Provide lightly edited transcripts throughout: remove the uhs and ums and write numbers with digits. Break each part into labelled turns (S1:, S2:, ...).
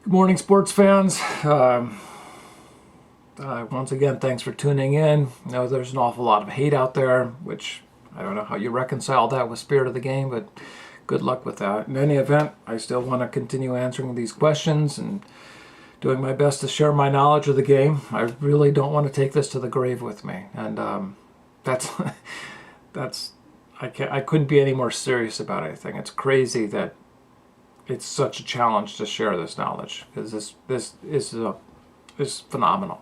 S1: Good morning, sports fans. Once again, thanks for tuning in. I know there's an awful lot of hate out there, which I don't know how you reconcile that with spirit of the game, but good luck with that. In any event, I still want to continue answering these questions and doing my best to share my knowledge of the game. I really don't want to take this to the grave with me, and that's I couldn't be any more serious about anything. It's crazy that it's such a challenge to share this knowledge, because this is phenomenal.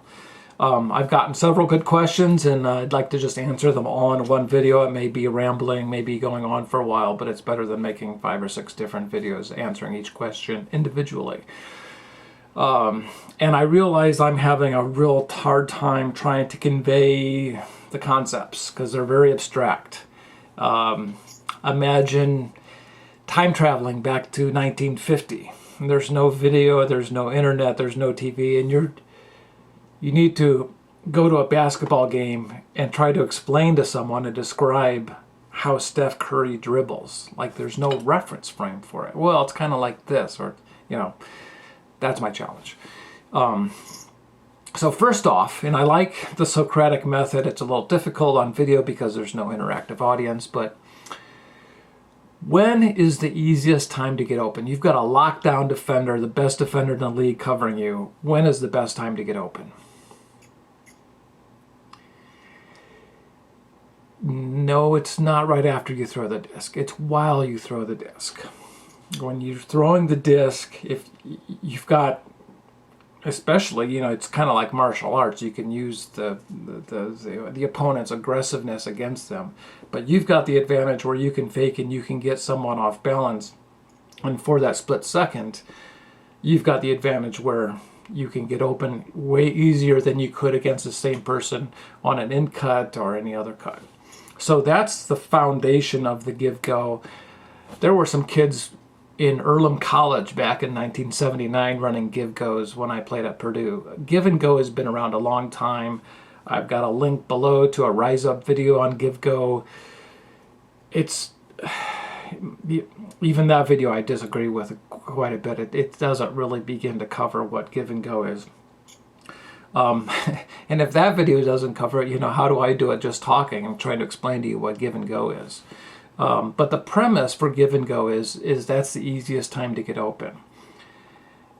S1: I've gotten several good questions, and I'd like to just answer them all in one video. It may be rambling, maybe going on for a while, but it's better than making 5 or 6 different videos answering each question individually. And I realize I'm having a real hard time trying to convey the concepts because they're very abstract. Imagine time traveling back to 1950. There's no video, there's no internet, there's no TV, and you need to go to a basketball game and try to explain to someone and describe how Steph Curry dribbles. Like, there's no reference frame for it. Well, it's kind of like this, or, that's my challenge. So first off, and I like the Socratic method, it's a little difficult on video because there's no interactive audience, but when is the easiest time to get open? You've got a lockdown defender, the best defender in the league covering you. When is the best time to get open? No, it's not right after you throw the disc. It's while you throw the disc. When you're throwing the disc, if you've got, especially, it's kind of like martial arts. You can use the opponent's aggressiveness against them, but you've got the advantage where you can fake and you can get someone off balance, and for that split second, you've got the advantage where you can get open way easier than you could against the same person on an in cut or any other cut. So that's the foundation of the give-go. There were some kids in Earlham College back in 1979 running give-goes when I played at Purdue. Give and go has been around a long time. I've got a link below to a Rise Up video on give-go. It's, even that video I disagree with quite a bit. It doesn't really begin to cover what give and go is. And if that video doesn't cover it, how do I do it just talking and trying to explain to you what give and go is? But the premise for give and go is that's the easiest time to get open.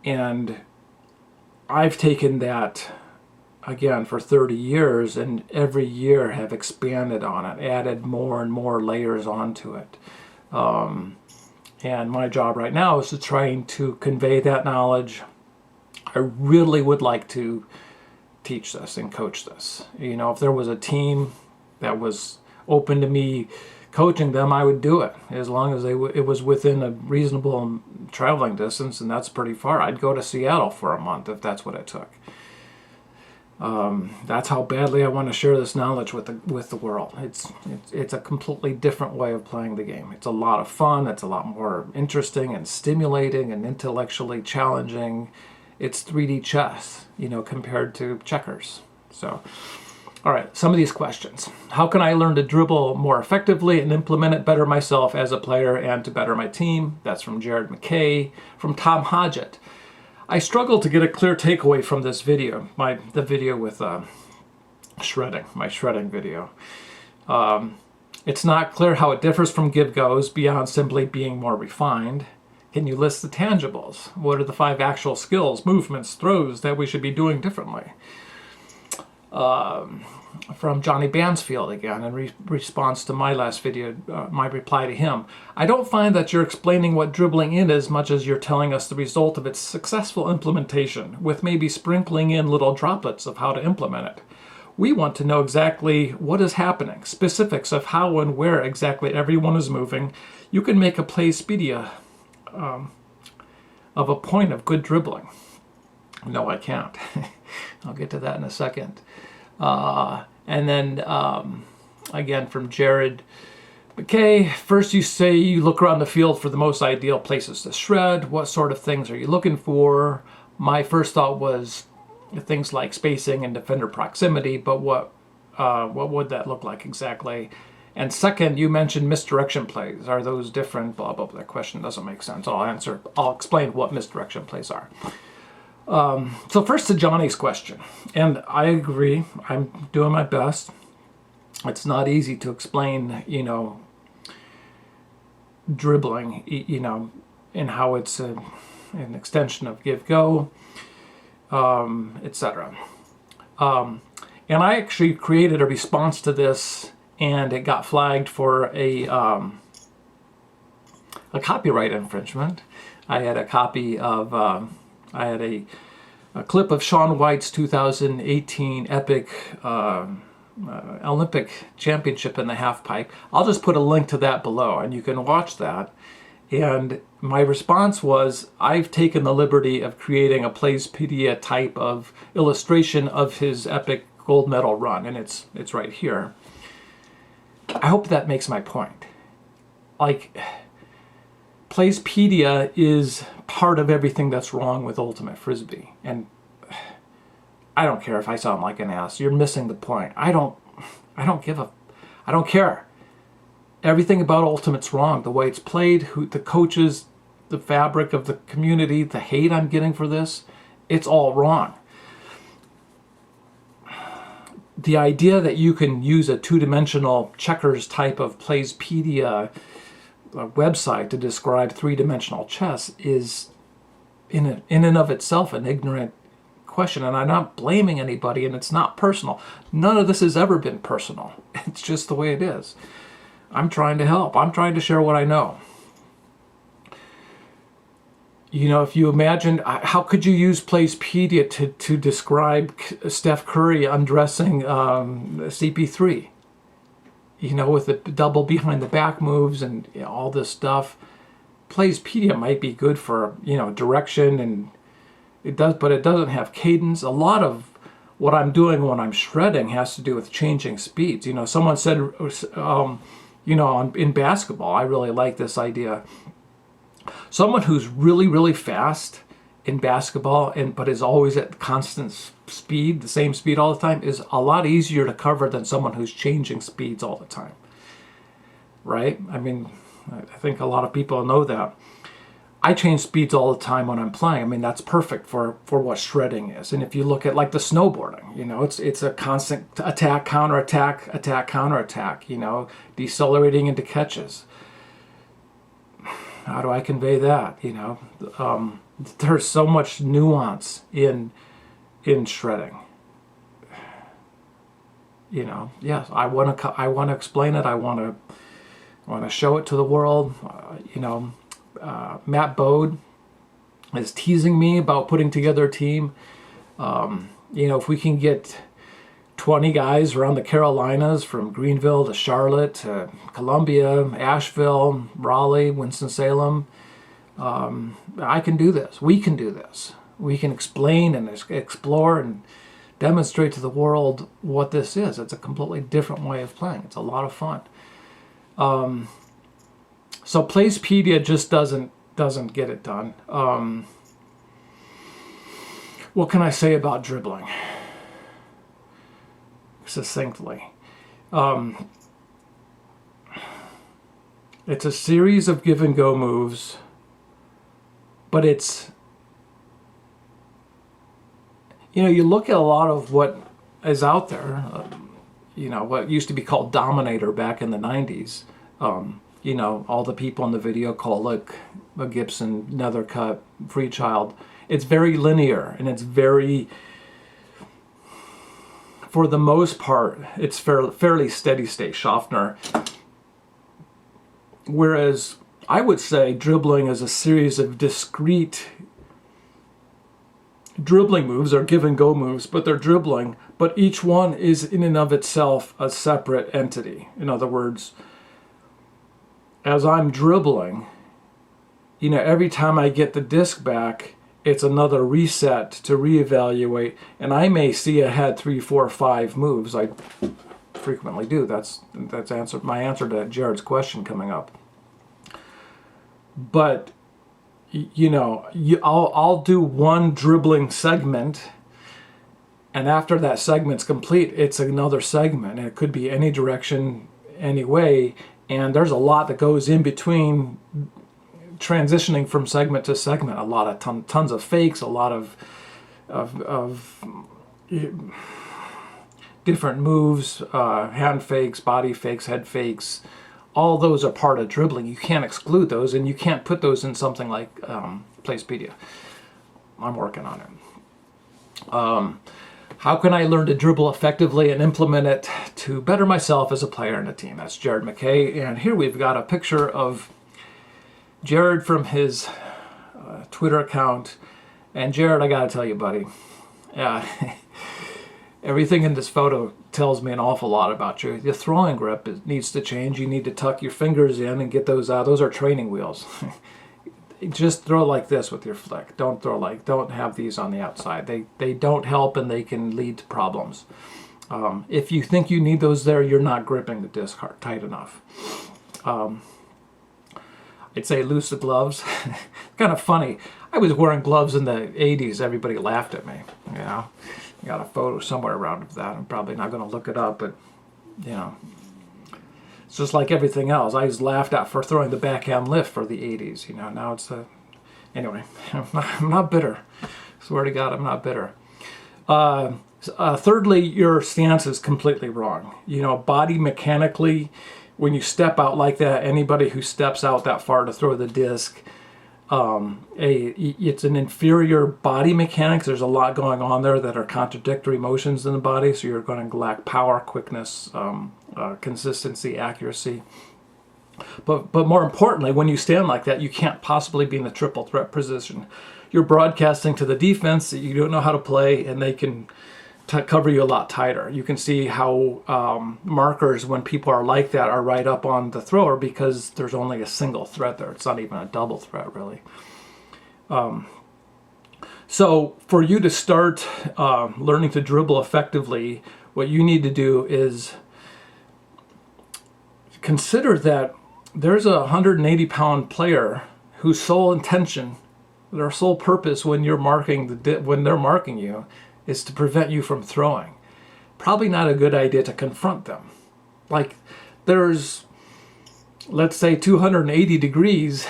S1: And I've taken that, again, for 30 years, and every year have expanded on it, added more and more layers onto it. And my job right now is to trying to convey that knowledge. I really would like to teach this and coach this. If there was a team that was open to me coaching them, I would do it, as long as it was within a reasonable traveling distance, and that's pretty far. I'd go to Seattle for a month if that's what it took. That's how badly I want to share this knowledge with the world. It's a completely different way of playing the game. It's a lot of fun. It's a lot more interesting and stimulating and intellectually challenging. It's 3D chess, compared to checkers. So, all right, some of these questions. How can I learn to dribble more effectively and implement it better myself as a player and to better my team? That's from Jared McKay. From Tom Hodgett. I struggle to get a clear takeaway from this video, the video with shredding, my shredding video. It's not clear how it differs from give-goes beyond simply being more refined. Can you list the tangibles? What are the 5 actual skills, movements, throws that we should be doing differently? From Johnny Bansfield again, in response to my last video, my reply to him. I don't find that you're explaining what dribbling is as much as you're telling us the result of its successful implementation, with maybe sprinkling in little droplets of how to implement it. We want to know exactly what is happening, specifics of how and where exactly everyone is moving. You can make a Playspedia of a point of good dribbling. No, I can't. I'll get to that in a second. And then, again, from Jared McKay, first you say you look around the field for the most ideal places to shred. What sort of things are you looking for? My first thought was things like spacing and defender proximity, but what would that look like exactly? And second, you mentioned misdirection plays. Are those different? Blah, blah, blah. That question doesn't make sense. I'll explain what misdirection plays are. So first to Johnny's question, and I agree, I'm doing my best. It's not easy to explain, dribbling, and how it's an extension of give-go, etc. And I actually created a response to this, and it got flagged for a copyright infringement. I had a copy of, I had a clip of Shaun White's 2018 epic Olympic championship in the half pipe. I'll just put a link to that below, and you can watch that. And my response was, I've taken the liberty of creating a Playspedia type of illustration of his epic gold medal run, and it's right here. I hope that makes my point. Like, Playspedia is part of everything that's wrong with Ultimate Frisbee, and I don't care if I sound like an ass. You're missing the point. I don't care. Everything about Ultimate's wrong. The way it's played, the coaches, the fabric of the community, the hate I'm getting for this, it's all wrong. The idea that you can use a two-dimensional checkers type of Playspedia website to describe three-dimensional chess is in and of itself an ignorant question, and I'm not blaming anybody, and it's not personal. None of this has ever been personal. It's just the way it is. I'm trying to help. I'm trying to share what I know. If you imagine, how could you use Playspedia to describe Steph Curry undressing CP3? With the double behind the back moves and all this stuff. Playspedia might be good for, direction, and it does, but it doesn't have cadence. A lot of what I'm doing when I'm shredding has to do with changing speeds. Someone said, in basketball, I really like this idea. Someone who's really, really fast in basketball, but is always at constant speed, the same speed all the time, is a lot easier to cover than someone who's changing speeds all the time. Right? I mean, I think a lot of people know that. I change speeds all the time when I'm playing. I mean, that's perfect for what shredding is. And if you look at like the snowboarding, it's a constant attack, counterattack, attack, counterattack, decelerating into catches. How do I convey that? There's so much nuance in shredding. Yes, I want to explain it. I want to show it to the world. Matt Bode is teasing me about putting together a team. If we can get 20 guys around the Carolinas, from Greenville to Charlotte to Columbia, Asheville, Raleigh, Winston-Salem, I can do this. We can do this. We can explain and explore and demonstrate to the world what this is. It's a completely different way of playing. It's a lot of fun. So Playspedia just doesn't get it done. What can I say about dribbling? Succinctly. It's a series of give and go moves, but it's, you look at a lot of what is out there, what used to be called Dominator back in the 90s. All the people in the video, Kolick, Gibson, Nethercutt, Freechild. It's very linear, and it's very, for the most part, it's fairly steady state, Schaffner. Whereas I would say dribbling is a series of discrete dribbling moves, or give and go moves, but they're dribbling, but each one is in and of itself a separate entity. In other words, as I'm dribbling, every time I get the disc back, it's another reset to reevaluate, and I may see ahead 3, 4, 5 moves. I frequently do. That's my answer to Jared's question coming up. But I'll do one dribbling segment, and after that segment's complete, it's another segment, and it could be any direction, any way. And there's a lot that goes in between transitioning from segment to segment. A lot of tons of fakes, a lot of of different moves, hand fakes, body fakes, head fakes. All those are part of dribbling. You can't exclude those, and you can't put those in something like Placepedia. I'm working on it. How can I learn to dribble effectively and implement it to better myself as a player in a team? That's Jared McKay, and here we've got a picture of Jared from his Twitter account. And Jared, I gotta tell you, buddy, everything in this photo tells me an awful lot about you. Your throwing grip needs to change. You need to tuck your fingers in and get those out. Those are training wheels. Just throw like this with your flick. Don't have these on the outside. They don't help, and they can lead to problems. If you think you need those there, you're not gripping the disc hard, tight enough. I'd say loose the gloves. Kind of funny. I was wearing gloves in the 80s. Everybody laughed at me. You know, I got a photo somewhere around of that. I'm probably not going to look it up, but you know, it's just like everything else. I was laughed at for throwing the backhand lift for the 80s. You know, now it's the anyway. I'm not bitter. Swear to God, I'm not bitter. Thirdly, your stance is completely wrong. You know, body mechanically, when you step out like that, anybody who steps out that far to throw the disc, it's an inferior body mechanics. There's a lot going on there that are contradictory motions in the body, so you're going to lack power, quickness, consistency, accuracy. But more importantly, when you stand like that, you can't possibly be in the triple threat position. You're broadcasting to the defense that you don't know how to play, and they can cover you a lot tighter. You can see how markers, when people are like that, are right up on the thrower because there's only a single threat there. It's not even a double threat, really. So for you to start learning to dribble effectively, what you need to do is consider that there's a 180-pound player whose sole intention, their sole purpose when you're marking when they're marking you, is to prevent you from throwing. Probably not a good idea to confront them. Like, there's, let's say, 280 degrees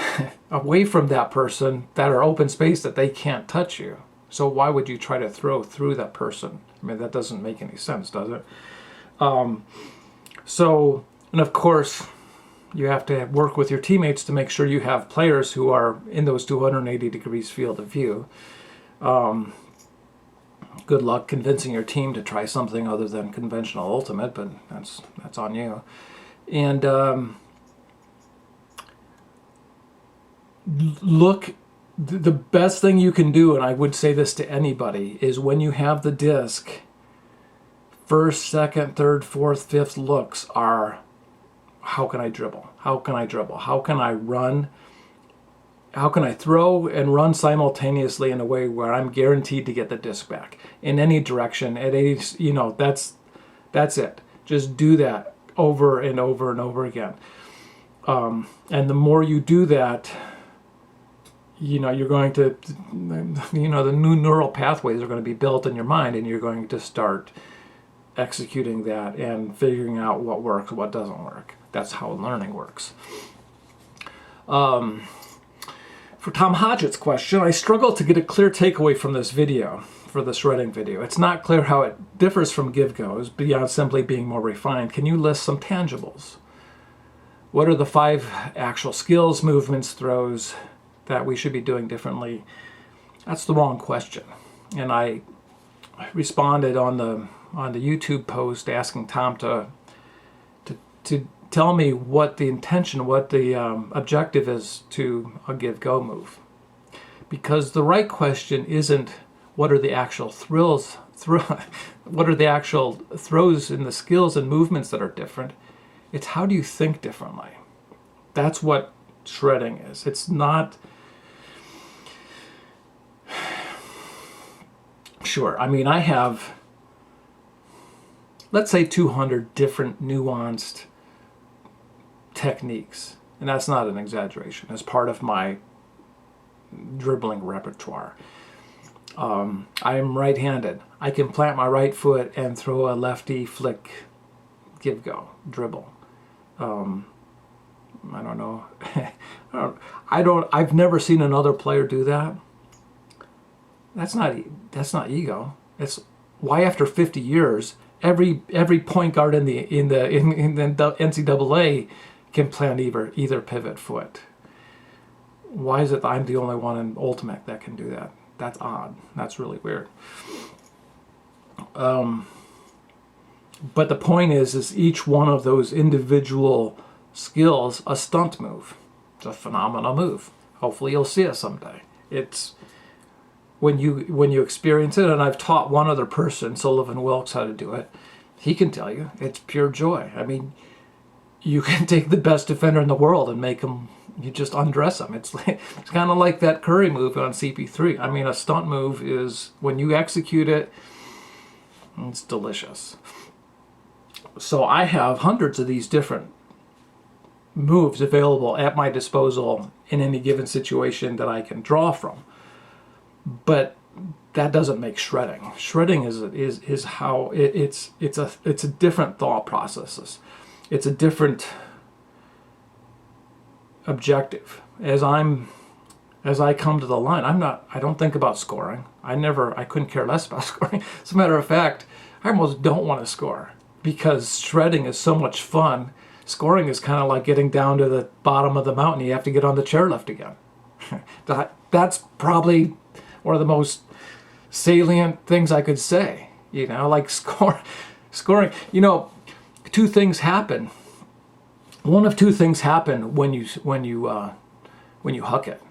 S1: away from that person that are open space that they can't touch you. So why would you try to throw through that person? I mean, that doesn't make any sense, does it? And of course, you have to work with your teammates to make sure you have players who are in those 280 degrees field of view. Good luck convincing your team to try something other than conventional ultimate, but that's on you. And look, the best thing you can do, and I would say this to anybody, is when you have the disc, first, second, third, fourth, fifth looks are, how can I dribble? How can I dribble? How can I run? How can I throw and run simultaneously in a way where I'm guaranteed to get the disc back in any direction at any, you know, that's it. Just do that over and over and over again. And the more you do that, you know, you're going to, you know, the new neural pathways are going to be built in your mind, and you're going to start executing that and figuring out what works, what doesn't work. That's how learning works. For Tom Hodgett's question, I struggle to get a clear takeaway from this video, for the shredding video. It's not clear how it differs from Give Goes beyond simply being more refined. Can you list some tangibles? What are the 5 actual skills, movements, throws that we should be doing differently? That's the wrong question. And I responded on the YouTube post asking Tom to tell me what the intention, what the objective is to a give-go move. Because the right question isn't what are the actual what are the actual throws in the skills and movements that are different. It's how do you think differently. That's what shredding is. It's not... Sure, I mean, I have, let's say, 200 different nuanced techniques, and that's not an exaggeration, as part of my dribbling repertoire. I'm right-handed. I can plant my right foot and throw a lefty flick, give go, dribble. I don't know. I've never seen another player do that. That's not ego. It's why after 50 years, every point guard in the NCAA can plant either pivot foot. Why is it that I'm the only one in Ultimate that can do that? That's odd. That's really weird. But the point is each one of those individual skills a stunt move. It's a phenomenal move. Hopefully you'll see it someday. It's when you experience it, and I've taught one other person, Sullivan Wilkes, how to do it. He can tell you it's pure joy. I mean, you can take the best defender in the world and make him, you just undress him. It's kind of like that Curry move on CP3. I mean, a stunt move is, when you execute it, it's delicious. So I have hundreds of these different moves available at my disposal in any given situation that I can draw from. But that doesn't make shredding. Shredding is how it's a different thought processes. It's a different objective. As I come to the line, I don't think about scoring. I couldn't care less about scoring. As a matter of fact, I almost don't want to score because shredding is so much fun. Scoring is kind of like getting down to the bottom of the mountain. You have to get on the chairlift again. That's probably one of the most salient things I could say. Like scoring. Two things happen. One of two things happen when you huck it.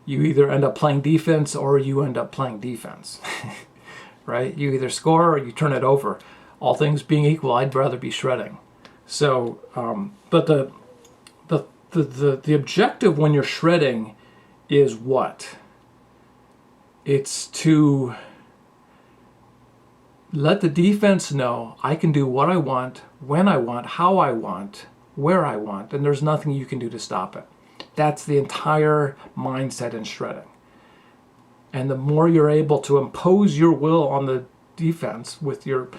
S1: You either end up playing defense or you end up playing defense. Right? You either score or you turn it over. All things being equal, I'd rather be shredding. So, but the objective when you're shredding is what? It's to let the defense know I can do what I want, when I want, how I want, where I want, and there's nothing you can do to stop it. That's the entire mindset in shredding. And the more you're able to impose your will on the defense with your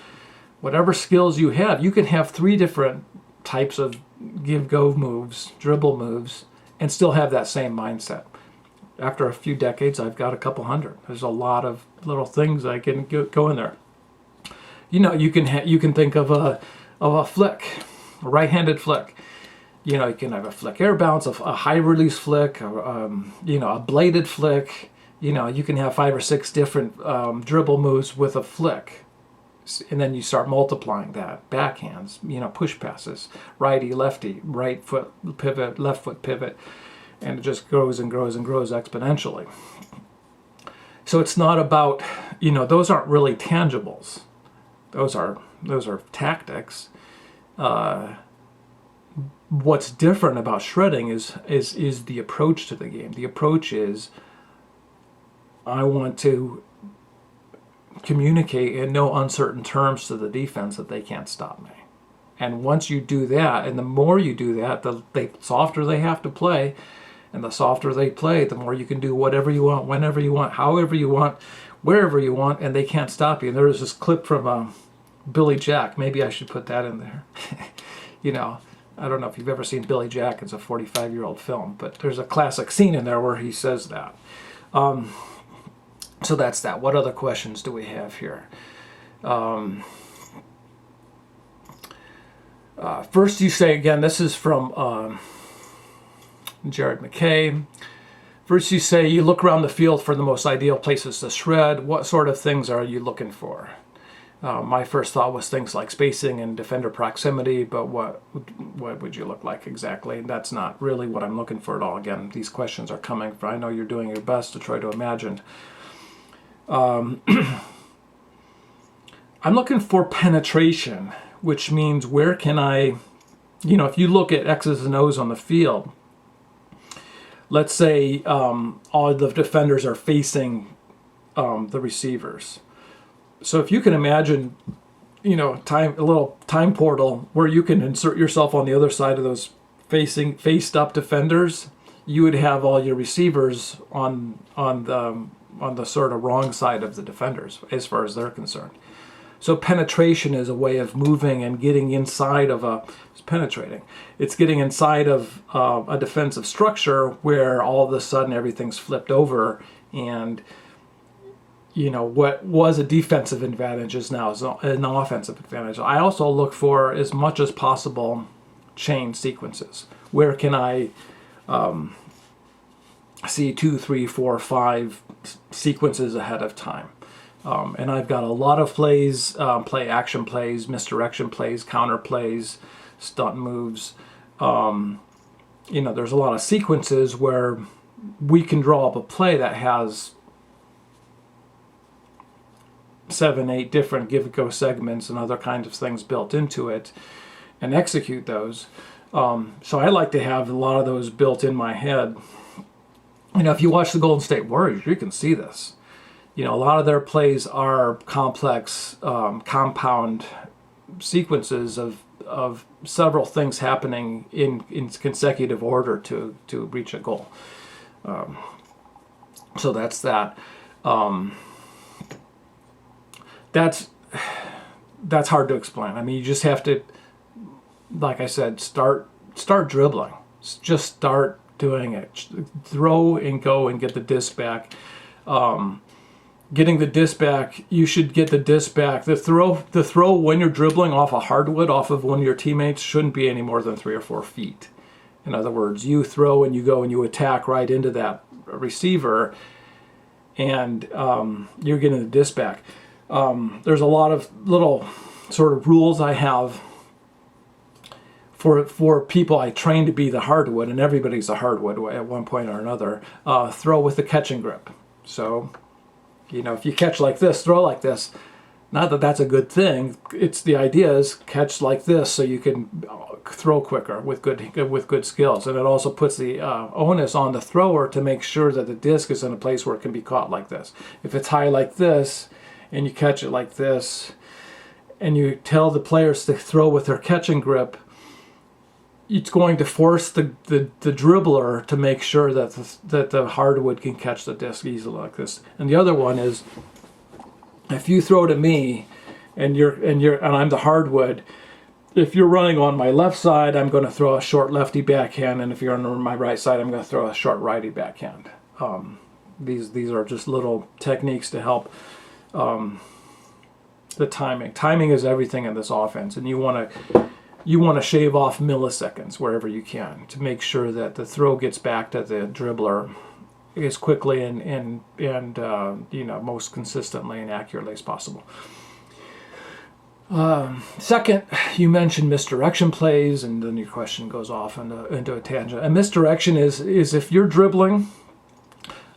S1: whatever skills you can have 3 different types of give-go moves, dribble moves, and still have that same mindset. After a few decades, I've got a couple hundred. There's a lot of little things I can go in there. You can think of a flick, a right-handed flick. You can have a flick air bounce, a high release flick, a bladed flick. You can have 5 or 6 different dribble moves with a flick. And then you start multiplying that. Backhands, push passes, righty, lefty, right foot pivot, left foot pivot. And it just grows and grows and grows exponentially. So it's not about, those aren't really tangibles. Those are tactics. What's different about shredding is the approach to the game. The approach is, I want to communicate in no uncertain terms to the defense that they can't stop me. And once you do that, and the more you do that, the softer they have to play. And the softer they play, the more you can do whatever you want, whenever you want, however you want, wherever you want, and they can't stop you. And there was this clip from Billy Jack. Maybe I should put that in there. I don't know if you've ever seen Billy Jack. It's a 45-year-old film. But there's a classic scene in there where he says that. So that's that. What other questions do we have here? First you say, again, this is from Jared McKay. First you say you look around the field for the most ideal places to shred. What sort of things are you looking for? My first thought was things like spacing and defender proximity, but what would you look like exactly? That's not really what I'm looking for at all. Again, these questions are coming from, I know you're doing your best to try to imagine. I'm looking for penetration, which means where can I, if you look at X's and O's on the field, let's say all the defenders are facing the receivers. So if you can imagine, a little time portal where you can insert yourself on the other side of those faced up defenders, you would have all your receivers on the sort of wrong side of the defenders as far as they're concerned. So penetration is a way of moving and getting inside of it's penetrating. It's getting inside of a defensive structure where all of a sudden everything's flipped over and what was a defensive advantage is now an offensive advantage. I also look for, as much as possible, chain sequences. Where can I see 2, 3, 4, 5 sequences ahead of time? And I've got a lot of plays, play action plays, misdirection plays, counter plays, stunt moves. There's a lot of sequences where we can draw up a play that has 7, 8 different give-and-go segments and other kinds of things built into it and execute those. So I like to have a lot of those built in my head. If you watch the Golden State Warriors, you can see this. A lot of their plays are complex, compound sequences of several things happening in consecutive order to reach a goal. So that's that. That's hard to explain. I mean, you just have to, like I said, start dribbling. Just start doing it. Throw and go and get the disc back. Getting the disc back, you should get the disc back. The throw when you're dribbling off a hardwood, off of one of your teammates, shouldn't be any more than 3 or 4 feet. In other words, you throw and you go and you attack right into that receiver, and you're getting the disc back. There's a lot of little sort of rules I have for people I train to be the hardwood, and everybody's a hardwood at one point or another. Throw with the catching grip. So, if you catch like this, throw like this. Not that that's a good thing. It's the idea is catch like this so you can throw quicker with good skills, and it also puts the onus on the thrower to make sure that the disc is in a place where it can be caught like this. If it's high like this, and you catch it like this, and you tell the players to throw with their catching grip, it's going to force the dribbler to make sure that the hardwood can catch the disc easily like this. And the other one is, if you throw to me, and I'm the hardwood, if you're running on my left side, I'm going to throw a short lefty backhand, and if you're on my right side, I'm going to throw a short righty backhand. These are just little techniques to help. The timing. Timing is everything in this offense, and you want to shave off milliseconds wherever you can to make sure that the throw gets back to the dribbler as quickly and most consistently and accurately as possible. Second, you mentioned misdirection plays, and then your question goes off into a tangent. And misdirection is if you're dribbling.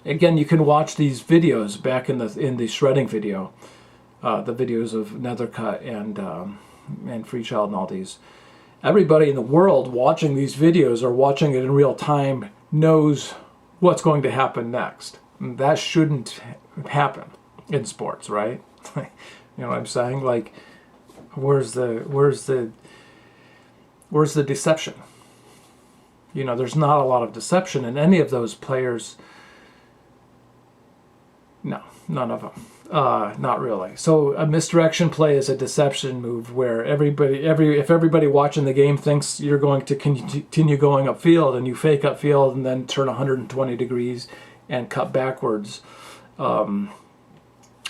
S1: Again, you can watch these videos back in the shredding video, the videos of Nethercut and Freechild and all these. Everybody in the world watching these videos or watching it in real time knows what's going to happen next. And that shouldn't happen in sports, right? You know what I'm saying? Like, where's the deception? There's not a lot of deception in any of those players. No, none of them. Not really. So a misdirection play is a deception move where if everybody watching the game thinks you're going to continue going upfield, and you fake upfield and then turn 120 degrees and cut backwards on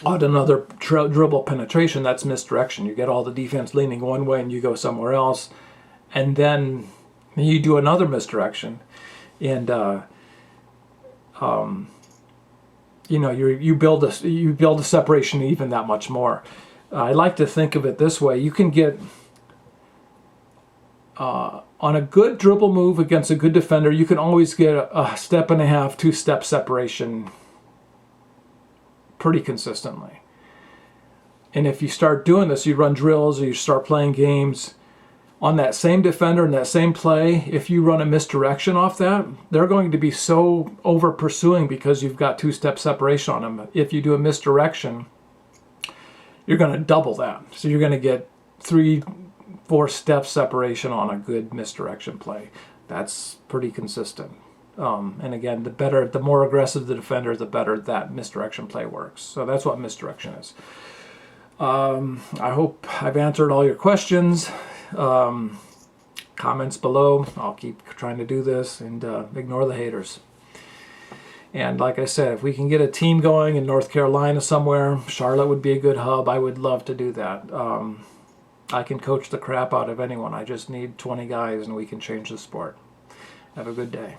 S1: another dribble penetration, that's misdirection. You get all the defense leaning one way and you go somewhere else, and then you do another misdirection, and you build a separation even that much more. I like to think of it this way: you can get on a good dribble move against a good defender, you can always get a step and a half, 2-step separation pretty consistently. And if you start doing this, you run drills or you start playing games on that same defender in that same play, if you run a misdirection off that, they're going to be so over pursuing because you've got 2-step separation on them. If you do a misdirection, you're going to double that. So you're going to get 3-4 step separation on a good misdirection play. That's pretty consistent. And again, the more aggressive the defender, the better that misdirection play works. So that's what misdirection is. I hope I've answered all your questions. Comments below. I'll keep trying to do this, and ignore the haters. And like I said, if we can get a team going in North Carolina somewhere, Charlotte would be a good hub. I would love to do that. I can coach the crap out of anyone. I just need 20 guys and we can change the sport. Have a good day.